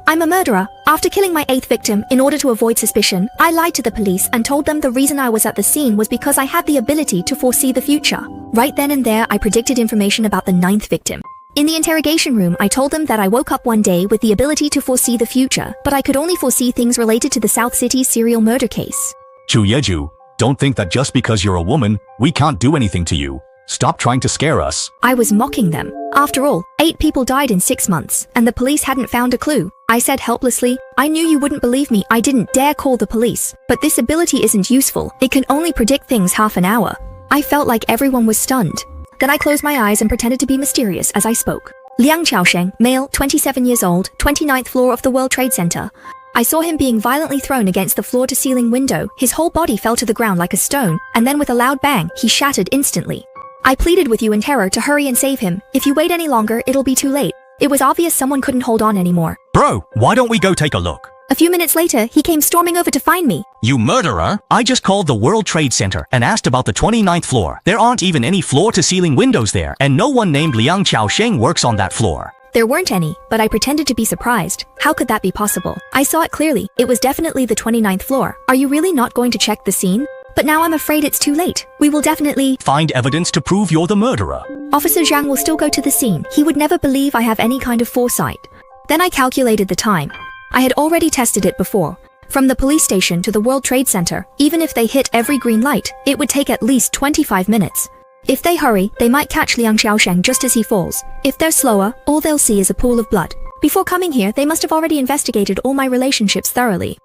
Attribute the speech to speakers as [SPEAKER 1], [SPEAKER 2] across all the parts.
[SPEAKER 1] I'm a murderer. After killing my 8th victim, in order to avoid suspicion, I lied to the police and told them the reason I was at the scene was because I had the ability to foresee the future. Right then and there, I predicted information about the 9th victim. In the interrogation room, I told them that I woke up one day with the ability to foresee the future, but I could only foresee things related to the South City serial murder case.
[SPEAKER 2] Chu Yeju, don't think that just because you're a woman, we can't do anything to you. Stop trying to scare us.
[SPEAKER 1] I was mocking them. After all, 8 people died in 6 months, and the police hadn't found a clue. I said helplessly, I knew you wouldn't believe me. I didn't dare call the police. But this ability isn't useful. It can only predict things half an hour. I felt like everyone was stunned. Then I closed my eyes and pretended to be mysterious as I spoke. Liang Xiaosheng, male, 27 years old, 29th floor of the World Trade Center. I saw him being violently thrown against the floor-to-ceiling window. His whole body fell to the ground like a stone, and then with a loud bang, he shattered instantly. I pleaded with you in terror to hurry and save him. If you wait any longer, it'll be too late. It was obvious someone couldn't hold on anymore.
[SPEAKER 2] Bro, why don't we go take a look?
[SPEAKER 1] A few minutes later, he came storming over to find me.
[SPEAKER 2] You murderer! I just called the World Trade Center and asked about the 29th floor. There aren't even any floor-to-ceiling windows there, and no one named Liang Xiaosheng works on that floor.
[SPEAKER 1] There weren't any, but I pretended to be surprised. How could that be possible? I saw it clearly. It was definitely the 29th floor. Are you really not going to check the scene? But now I'm afraid it's too late. We will definitely
[SPEAKER 2] find evidence to prove you're the murderer.
[SPEAKER 1] Officer Zhang will still go to the scene. He would never believe I have any kind of foresight. Then I calculated the time. I had already tested it before. From the police station to the World Trade Center, even if they hit every green light, it would take at least 25 minutes. If they hurry, they might catch Liang Xiaosheng just as he falls. If they're slower, all they'll see is a pool of blood. Before coming here, they must have already investigated all my relationships thoroughly.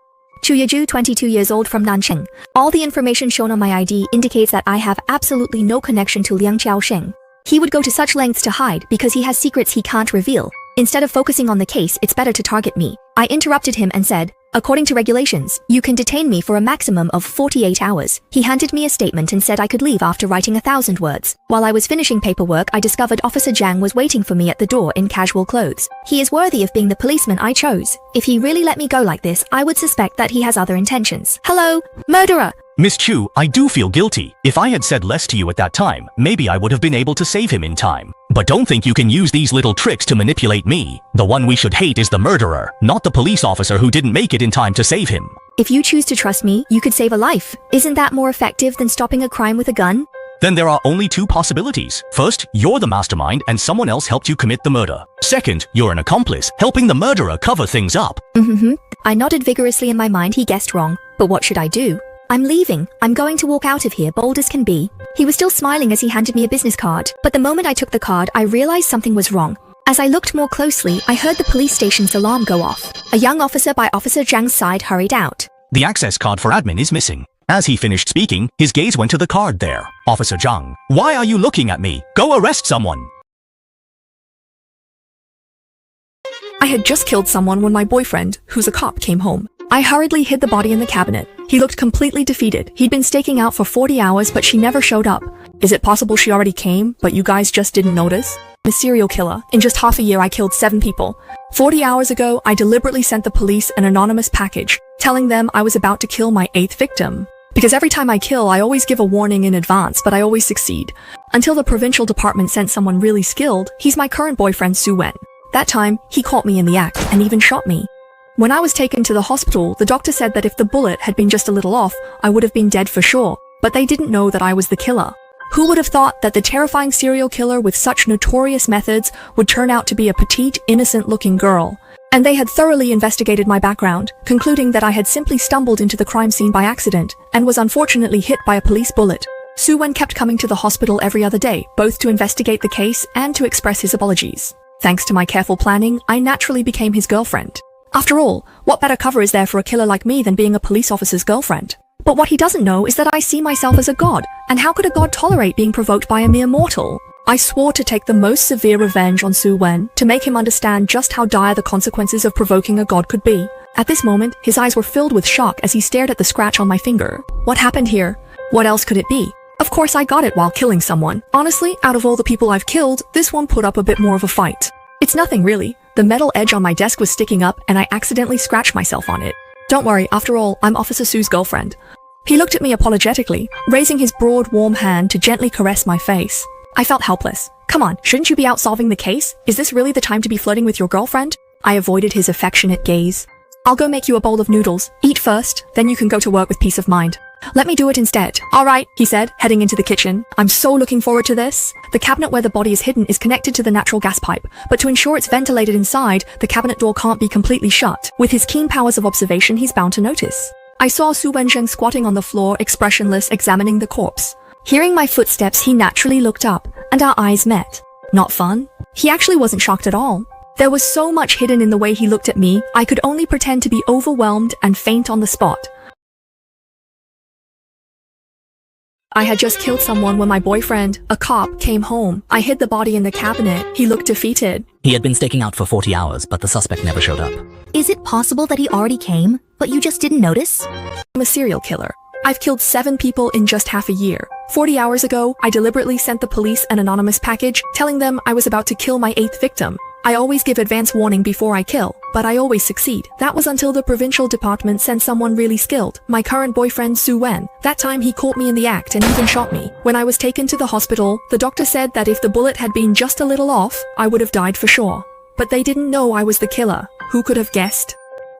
[SPEAKER 1] Chu Yeju, 22 years old, from Nancheng. All the information shown on my ID indicates that I have absolutely no connection to Liang Xiaosheng. He would go to such lengths to hide because he has secrets he can't reveal. Instead of focusing on the case, it's better to target me. I interrupted him and said, according to regulations, you can detain me for a maximum of 48 hours. He handed me a statement and said I could leave after writing 1,000 words. While I was finishing paperwork, I discovered Officer Zhang was waiting for me at the door in casual clothes. He is worthy of being the policeman I chose. If he really let me go like this, I would suspect that he has other intentions. Hello, murderer!
[SPEAKER 2] Miss Chu, I do feel guilty. If I had said less to you at that time, maybe I would have been able to save him in time. But don't think you can use these little tricks to manipulate me. The one we should hate is the murderer, not the police officer who didn't make it in time to save him.
[SPEAKER 1] If you choose to trust me, you could save a life. Isn't that more effective than stopping a crime with a gun?
[SPEAKER 2] Then there are only 2 possibilities. First, you're the mastermind and someone else helped you commit the murder. Second, you're an accomplice, helping the murderer cover things up.
[SPEAKER 1] I nodded vigorously in my mind. He guessed wrong. But what should I do? I'm leaving. I'm going to walk out of here, bold as can be. He was still smiling as he handed me a business card. But the moment I took the card, I realized something was wrong. As I looked more closely, I heard the police station's alarm go off. A young officer by Officer Zhang's side hurried out.
[SPEAKER 2] The access card for admin is missing. As he finished speaking, his gaze went to the card there. Officer Zhang, why are you looking at me? Go arrest someone.
[SPEAKER 3] I had just killed someone when my boyfriend, who's a cop, came home. I hurriedly hid the body in the cabinet. He looked completely defeated. He'd been staking out for 40 hours, but she never showed up. Is it possible she already came, but you guys just didn't notice? I'm a serial killer. In just half a year, I killed 7 people. 40 hours ago, I deliberately sent the police an anonymous package, telling them I was about to kill my 8th victim. Because every time I kill, I always give a warning in advance, but I always succeed. Until the provincial department sent someone really skilled. He's my current boyfriend, Su Wen. That time, he caught me in the act and even shot me. When I was taken to the hospital, the doctor said that if the bullet had been just a little off, I would have been dead for sure. But they didn't know that I was the killer. Who would have thought that the terrifying serial killer with such notorious methods would turn out to be a petite, innocent-looking girl? And they had thoroughly investigated my background, concluding that I had simply stumbled into the crime scene by accident and was unfortunately hit by a police bullet. Su Wen kept coming to the hospital every other day, both to investigate the case and to express his apologies. Thanks to my careful planning, I naturally became his girlfriend. After all, what better cover is there for a killer like me than being a police officer's girlfriend? But what he doesn't know is that I see myself as a god, and how could a god tolerate being provoked by a mere mortal? I swore to take the most severe revenge on Su Wen, to make him understand just how dire the consequences of provoking a god could be. At this moment, his eyes were filled with shock as he stared at the scratch on my finger. What happened here? What else could it be? Of course I got it while killing someone. Honestly, out of all the people I've killed, this one put up a bit more of a fight. It's nothing really. The metal edge on my desk was sticking up and I accidentally scratched myself on it. Don't worry, after all, I'm Officer Su's girlfriend. He looked at me apologetically, raising his broad, warm hand to gently caress my face. I felt helpless. Come on, shouldn't you be out solving the case? Is this really the time to be flirting with your girlfriend? I avoided his affectionate gaze. I'll go make you a bowl of noodles. Eat first, then you can go to work with peace of mind. Let me do it instead. All right, he said, heading into the kitchen. I'm so looking forward to this. The cabinet where the body is hidden is connected to the natural gas pipe, but to ensure it's ventilated inside, the cabinet door can't be completely shut. With his keen powers of observation, he's bound to notice. I saw Su Wenzheng squatting on the floor, expressionless, examining the corpse. Hearing my footsteps, he naturally looked up, and our eyes met. Not fun? He actually wasn't shocked at all. There was so much hidden in the way he looked at me, I could only pretend to be overwhelmed and faint on the spot. I had just killed someone when my boyfriend, a cop, came home. I hid the body in the cabinet. He looked defeated.
[SPEAKER 4] He had been staking out for 40 hours, but the suspect never showed up.
[SPEAKER 1] Is it possible that he already came, but you just didn't notice?
[SPEAKER 3] I'm a serial killer. I've killed 7 people in just half a year. 40 hours ago, I deliberately sent the police an anonymous package telling them I was about to kill my 8th victim. I always give advance warning before I kill, but I always succeed. That was until the provincial department sent someone really skilled, my current boyfriend Su Wen. That time he caught me in the act and even shot me. When I was taken to the hospital, the doctor said that if the bullet had been just a little off, I would have died for sure. But they didn't know I was the killer. Who could have guessed?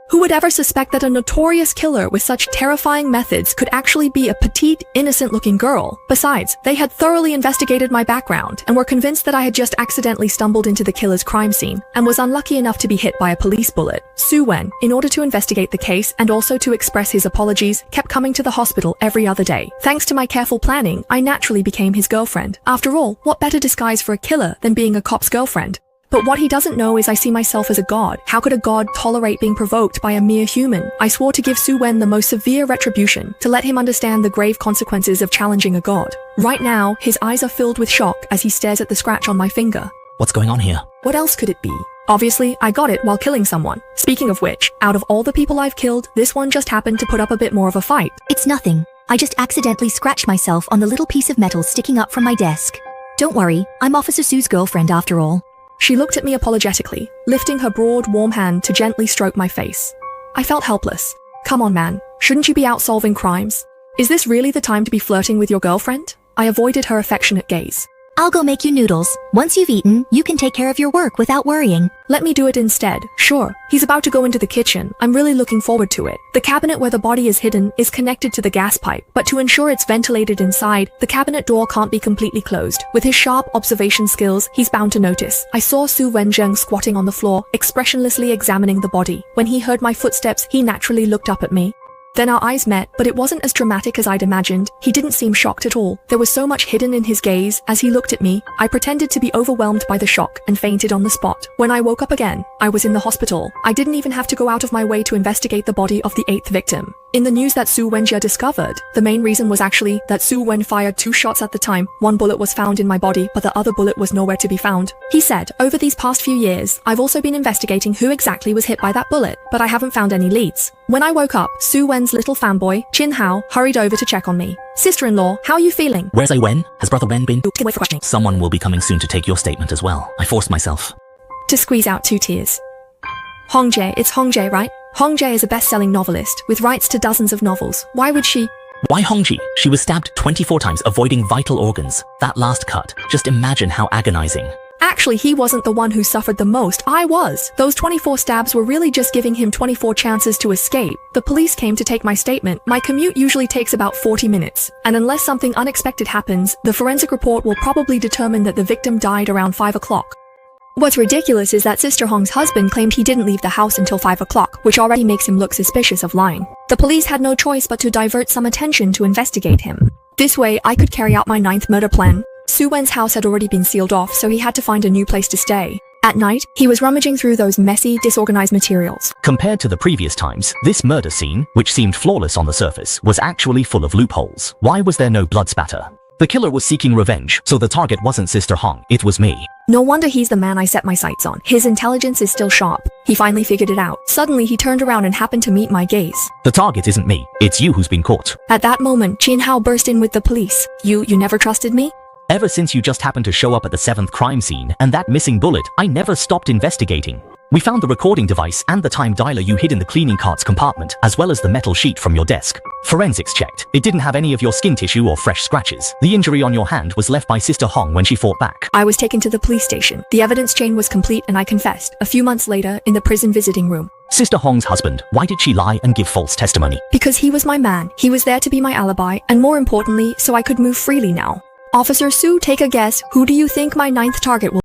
[SPEAKER 3] Who would ever suspect that a notorious killer with such terrifying methods could actually be a petite, innocent-looking girl? Besides, they had thoroughly investigated my background and were convinced that I had just accidentally stumbled into the killer's crime scene and was unlucky enough to be hit by a police bullet. Su Wen, in order to investigate the case and also to express his apologies, kept coming to the hospital every other day. Thanks to my careful planning, I naturally became his girlfriend. After all, what better disguise for a killer than being a cop's girlfriend? But what he doesn't know is I see myself as a god. How could a god tolerate being provoked by a mere human? I swore to give Su Wen the most severe retribution, to let him understand the grave consequences of challenging a god. Right now, his eyes are filled with shock as he stares at the scratch on my finger.
[SPEAKER 4] What's going on here?
[SPEAKER 3] What else could it be? Obviously, I got it while killing someone. Speaking of which, out of all the people I've killed, this one just happened to put up a bit more of a fight.
[SPEAKER 1] It's nothing. I just accidentally scratched myself on the little piece of metal sticking up from my desk. Don't worry, I'm Officer Su's girlfriend after all.
[SPEAKER 3] She looked at me apologetically, lifting her broad, warm hand to gently stroke my face. I felt helpless. Come on, man. Shouldn't you be out solving crimes? Is this really the time to be flirting with your girlfriend? I avoided her affectionate gaze.
[SPEAKER 1] I'll go make you noodles. Once you've eaten, you can take care of your work without worrying.
[SPEAKER 3] Let me do it instead. Sure. He's about to go into the kitchen. I'm really looking forward to it. The cabinet where the body is hidden is connected to the gas pipe, but to ensure it's ventilated inside, the cabinet door can't be completely closed. With his sharp observation skills, he's bound to notice. I saw Su Wenzheng squatting on the floor, expressionlessly examining the body. When he heard my footsteps, he naturally looked up at me. Then our eyes met, but it wasn't as dramatic as I'd imagined. He didn't seem shocked at all. There was so much hidden in his gaze. As he looked at me, I pretended to be overwhelmed by the shock and fainted on the spot. When I woke up again, I was in the hospital. I didn't even have to go out of my way to investigate the body of the 8th victim. In the news that Su Wenjie discovered, the main reason was actually that Su Wen fired 2 shots at the time. One bullet was found in my body, but the other bullet was nowhere to be found. He said, over these past few years, I've also been investigating who exactly was hit by that bullet, but I haven't found any leads. When I woke up, Su Wen's little fanboy, Chin Hao, hurried over to check on me. Sister-in-law, how are you feeling?
[SPEAKER 4] Where's I Wen? Has Brother Wen been?
[SPEAKER 3] Get away for questioning.
[SPEAKER 4] Someone will be coming soon to take your statement as well. I forced myself
[SPEAKER 3] to squeeze out 2 tears. Hongjie, it's Hongjie, right? Hongjie is a best-selling novelist, with rights to dozens of novels. Why would she?
[SPEAKER 4] Why Hongji? She was stabbed 24 times, avoiding vital organs. That last cut, just imagine how agonizing.
[SPEAKER 3] Actually, he wasn't the one who suffered the most. I was. Those 24 stabs were really just giving him 24 chances to escape. The police came to take my statement. My commute usually takes about 40 minutes. And unless something unexpected happens, the forensic report will probably determine that the victim died around 5 o'clock. What's ridiculous is that Sister Hong's husband claimed he didn't leave the house until 5 o'clock, which already makes him look suspicious of lying. The police had no choice but to divert some attention to investigate him. This way, I could carry out my 9th murder plan. Su Wen's house had already been sealed off, so he had to find a new place to stay. At night, he was rummaging through those messy, disorganized materials.
[SPEAKER 2] Compared to the previous times, this murder scene, which seemed flawless on the surface, was actually full of loopholes. Why was there no blood spatter? The killer was seeking revenge, so the target wasn't Sister Hong, it was me.
[SPEAKER 3] No wonder he's the man I set my sights on. His intelligence is still sharp. He finally figured it out. Suddenly, he turned around and happened to meet my gaze.
[SPEAKER 2] The target isn't me, it's you who's been caught.
[SPEAKER 3] At that moment, Jin Hao burst in with the police. You never trusted me?
[SPEAKER 2] Ever since you just happened to show up at the 7th crime scene and that missing bullet, I never stopped investigating. We found the recording device and the time dialer you hid in the cleaning cart's compartment, as well as the metal sheet from your desk. Forensics checked. It didn't have any of your skin tissue or fresh scratches. The injury on your hand was left by Sister Hong when she fought back.
[SPEAKER 3] I was taken to the police station. The evidence chain was complete and I confessed, a few months later, in the prison visiting room.
[SPEAKER 2] Sister Hong's husband, why did she lie and give false testimony?
[SPEAKER 3] Because he was my man. He was there to be my alibi, and more importantly, so I could move freely now. Officer Sue, take a guess. Who do you think my ninth target will